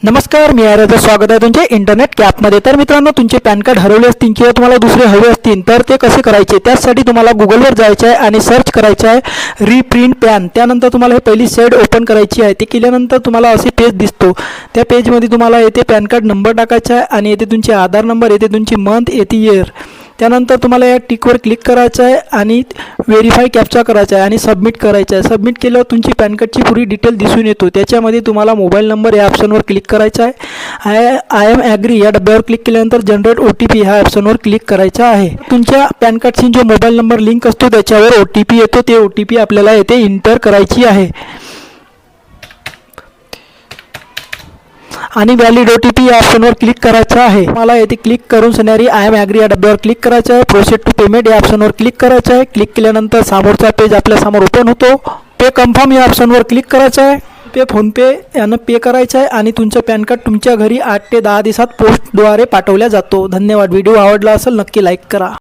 नमस्कार, मी आर्याचं स्वागत आहे तुमचे इंटरनेट कॅपमध्ये। तर मित्रांनो, तुमचे पॅन कार्ड हरवले असतील किंवा तुम्हाला दुसरे हवे असतील तर ते कसे करायचे, त्यासाठी तुम्हाला गुगलवर जायचे आहे आणि सर्च करायचे आहे रीप्रिंट पॅन। त्यानंतर तुम्हाला हे पहिली साईड ओपन करायची आहे। ते केल्यानंतर तुम्हाला असे पेज दिसतो। त्या पेजमध्ये तुम्हाला येथे पॅन कार्ड नंबर टाकायचा आहे आणि येथे तुमचे आधार नंबर, येथे तुमची मंथ, येथे इयर। त्यानंतर तुम्हाला या टिकवर क्लिक करायचं आहे आणि व्हेरीफाय कॅप्चा करायचा आहे आणि सबमिट करायचं आहे। सबमिट केल्यावर तुमची पॅन कार्डची पुरी डिटेल दिसून येतो। त्याच्यामध्ये तुम्हाला मोबाईल नंबर या ऑप्शनवर क्लिक करायचा आहे। आय एम ॲग्री या डब्यावर क्लिक केल्यानंतर जनरेट OTP ह्या ऑप्शनवर क्लिक करायचा आहे। तुमच्या पॅन कार्डशी जो मोबाईल नंबर लिंक असतो त्याच्यावर OTP येतो। ते OTP आपल्याला येथे इंटर करायची आहे आणि व्हॅलिड OTP या ऑप्शनवर क्लिक करायचं आहे। मला येथे क्लिक करून सणारी आय एम ॲग्री या डब्यावर क्लिक करायचं आहे। प्रोसेड टू पेमेंट या ऑप्शनवर क्लिक करायचं आहे। क्लिक केल्यानंतर समोरचा पेज आपल्या समोर ओपन होतो। पे कन्फर्म या ऑप्शनवर क्लिक करायचं आहे। पे फोनपे यानं पे करायचं आहे आणि तुमचं पॅन कार्ड तुमच्या घरी 8 ते 10 दिवसात पोस्टद्वारे पाठवल्या जातो। धन्यवाद। व्हिडिओ आवडला असेल नक्की लाईक करा।